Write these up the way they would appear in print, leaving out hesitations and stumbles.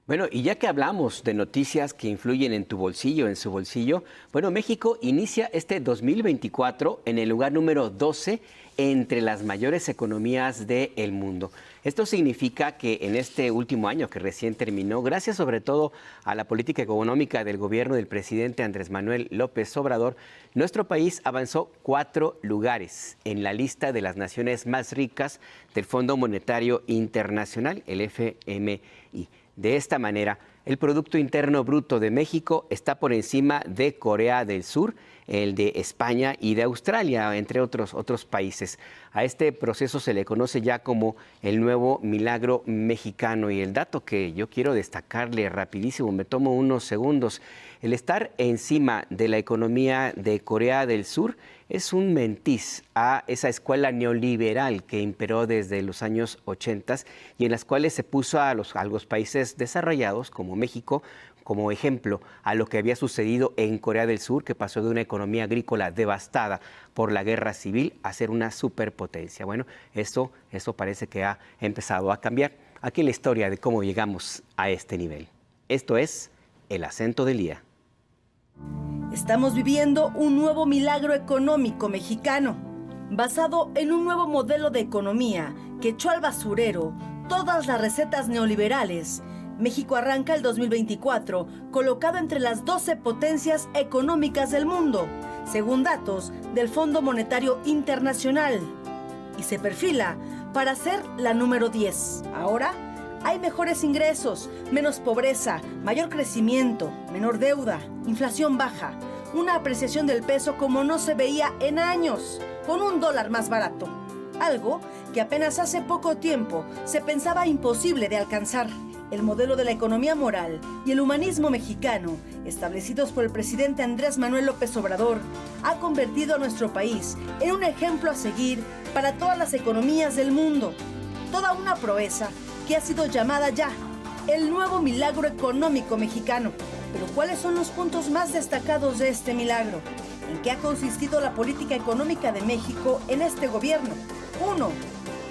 Bueno, y ya que hablamos de noticias que influyen en tu bolsillo, en su bolsillo, bueno, México inicia este 2024 en el lugar número 12 entre las mayores economías del mundo. Esto significa que en este último año que recién terminó, gracias sobre todo a la política económica del gobierno del presidente Andrés Manuel López Obrador, nuestro país avanzó 4 lugares en la lista de las naciones más ricas del Fondo Monetario Internacional, el FMI. De esta manera, el Producto Interno Bruto de México está por encima de Corea del Sur, el de España y de Australia, entre otros países. A este proceso se le conoce ya como el nuevo milagro mexicano. Y el dato que yo quiero destacarle rapidísimo, me tomo unos segundos, el estar encima de la economía de Corea del Sur es un mentiz a esa escuela neoliberal que imperó desde los años 80 y en las cuales se puso a los países desarrollados como México como ejemplo a lo que había sucedido en Corea del Sur, que pasó de una economía agrícola devastada por la guerra civil a ser una superpotencia. Bueno, eso parece que ha empezado a cambiar. Aquí la historia de cómo llegamos a este nivel. Esto es El Acento del Día. Estamos viviendo un nuevo milagro económico mexicano, basado en un nuevo modelo de economía que echó al basurero todas las recetas neoliberales. México arranca el 2024 colocado entre las 12 potencias económicas del mundo, según datos del Fondo Monetario Internacional, y se perfila para ser la número 10. Ahora hay mejores ingresos, menos pobreza, mayor crecimiento, menor deuda, inflación baja, una apreciación del peso como no se veía en años, con $1 más barato, algo que apenas hace poco tiempo se pensaba imposible de alcanzar. El modelo de la economía moral y el humanismo mexicano, establecidos por el presidente Andrés Manuel López Obrador, ha convertido a nuestro país en un ejemplo a seguir para todas las economías del mundo. Toda una proeza que ha sido llamada ya el nuevo milagro económico mexicano. Pero ¿cuáles son los puntos más destacados de este milagro? ¿En qué ha consistido la política económica de México en este gobierno? 1.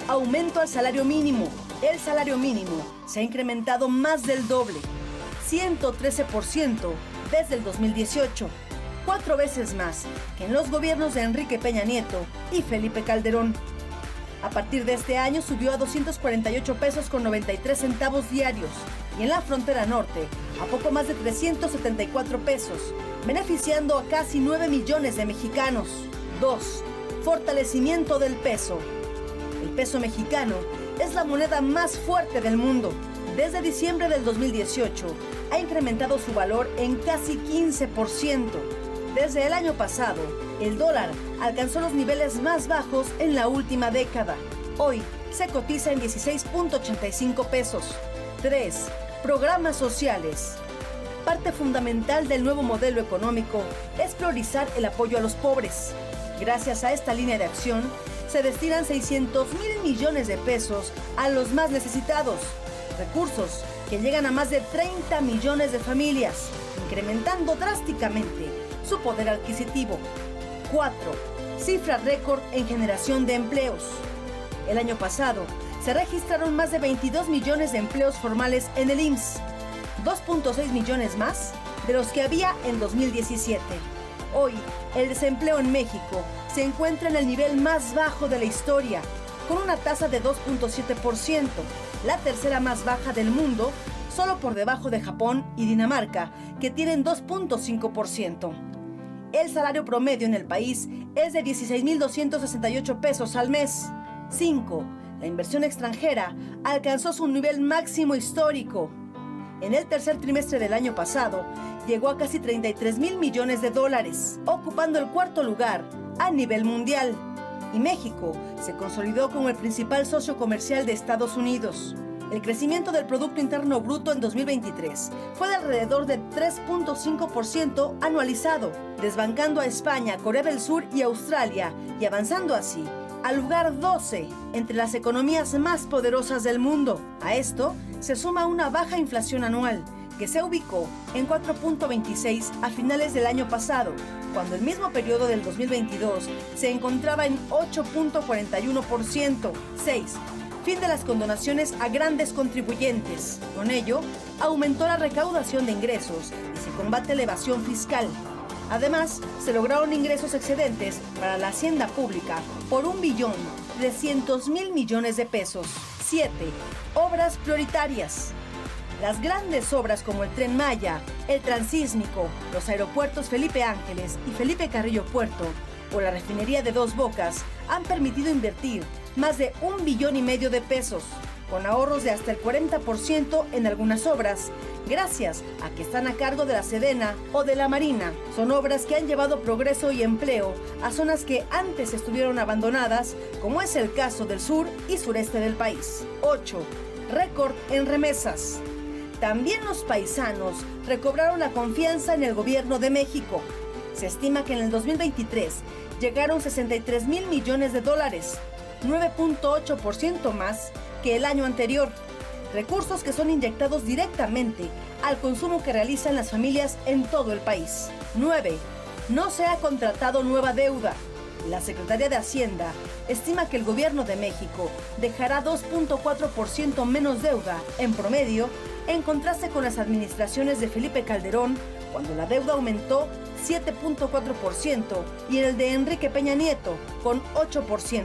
Aumento al salario mínimo. El salario mínimo se ha incrementado más del doble, 113% desde el 2018, 4 veces más que en los gobiernos de Enrique Peña Nieto y Felipe Calderón. A partir de este año subió a 248 pesos con 93 centavos diarios y en la frontera norte a poco más de 374 pesos, beneficiando a casi 9 millones de mexicanos. 2. Fortalecimiento del peso. El peso mexicano es la moneda más fuerte del mundo. Desde diciembre del 2018 ha incrementado su valor en casi 15%. Desde el año pasado, el dólar alcanzó los niveles más bajos en la última década. Hoy se cotiza en 16.85 pesos. 3. Programas sociales. Parte fundamental del nuevo modelo económico es priorizar el apoyo a los pobres. Gracias a esta línea de acción, se destinan 600,000 millones de pesos a los más necesitados, recursos que llegan a más de 30 millones de familias, incrementando drásticamente su poder adquisitivo. 4. Cifra récord en generación de empleos. El año pasado se registraron más de 22 millones de empleos formales en el IMSS, 2.6 millones más de los que había en 2017. Hoy, el desempleo en México se encuentra en el nivel más bajo de la historia, con una tasa de 2.7%, la tercera más baja del mundo, solo por debajo de Japón y Dinamarca, que tienen 2.5%. El salario promedio en el país es de 16,268 pesos al mes. 5. La inversión extranjera alcanzó su nivel máximo histórico. En el tercer trimestre del año pasado, llegó a casi 33,000 millones de dólares, ocupando el cuarto lugar a nivel mundial. Y México se consolidó como el principal socio comercial de Estados Unidos. El crecimiento del Producto Interno Bruto en 2023 fue de alrededor de 3.5% anualizado, desbancando a España, Corea del Sur y Australia, y avanzando así al lugar 12 entre las economías más poderosas del mundo. A esto se suma una baja inflación anual, que se ubicó en 4.26 a finales del año pasado, cuando el mismo periodo del 2022 se encontraba en 8.41%. 6. fin de las condonaciones a grandes contribuyentes. Con ello, aumentó la recaudación de ingresos y se combate la evasión fiscal. Además, se lograron ingresos excedentes para la hacienda pública por 1.300.000 millones de pesos. 7. Obras prioritarias. Las grandes obras como el Tren Maya, el Transísmico, los aeropuertos Felipe Ángeles y Felipe Carrillo Puerto o la refinería de Dos Bocas han permitido invertir más de 1,5 billones de pesos, con ahorros de hasta el 40% en algunas obras, gracias a que están a cargo de la Sedena o de la Marina. Son obras que han llevado progreso y empleo a zonas que antes estuvieron abandonadas, como es el caso del sur y sureste del país. 8. Récord en remesas. También los paisanos recobraron la confianza en el gobierno de México. Se estima que en el 2023 llegaron 63,000 millones de dólares, 9.8% más que el año anterior. Recursos que son inyectados directamente al consumo que realizan las familias en todo el país. 9. No se ha contratado nueva deuda. La Secretaría de Hacienda estima que el gobierno de México dejará 2.4% menos deuda en promedio, en contraste con las administraciones de Felipe Calderón, cuando la deuda aumentó 7.4%, y el de Enrique Peña Nieto, con 8%.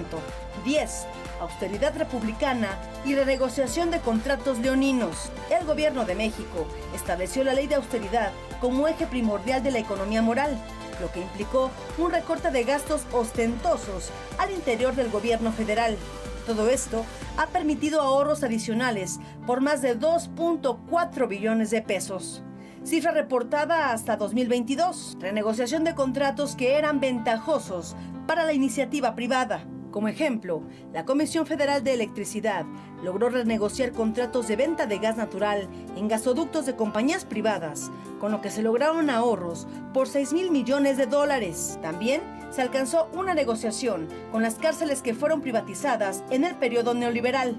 10. Austeridad republicana y renegociación de contratos leoninos. El gobierno de México estableció la ley de austeridad como eje primordial de la economía moral, lo que implicó un recorte de gastos ostentosos al interior del gobierno federal. Todo esto ha permitido ahorros adicionales por más de 2.4 billones de pesos. Cifra reportada hasta 2022. Renegociación de contratos que eran ventajosos para la iniciativa privada. Como ejemplo, la Comisión Federal de Electricidad logró renegociar contratos de venta de gas natural en gasoductos de compañías privadas, con lo que se lograron ahorros por 6,000 millones de dólares. También se alcanzó una negociación con las cárceles que fueron privatizadas en el periodo neoliberal,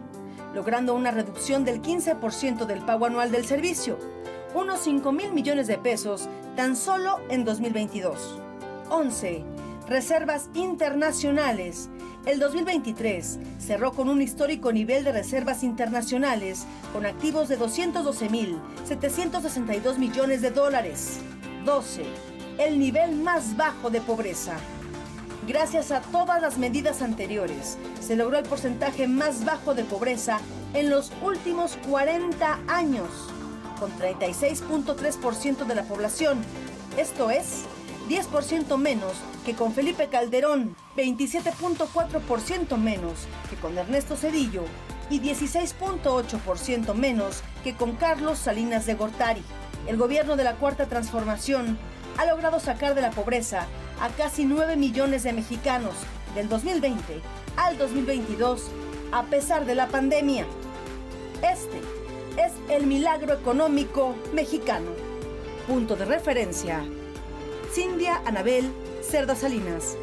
logrando una reducción del 15% del pago anual del servicio, unos 5,000 millones de pesos tan solo en 2022. 11. Reservas internacionales. El 2023 cerró con un histórico nivel de reservas internacionales, con activos de 212,762 millones de dólares. 12. El nivel más bajo de pobreza. Gracias a todas las medidas anteriores, se logró el porcentaje más bajo de pobreza en los últimos 40 años, con 36.3% de la población. Esto es 10% menos que con Felipe Calderón, 27.4% menos que con Ernesto Zedillo y 16.8% menos que con Carlos Salinas de Gortari. El gobierno de la Cuarta Transformación ha logrado sacar de la pobreza a casi 9 millones de mexicanos del 2020 al 2022, a pesar de la pandemia. Este es el milagro económico mexicano. Punto de referencia: Cindia Anabel Cerda Salinas.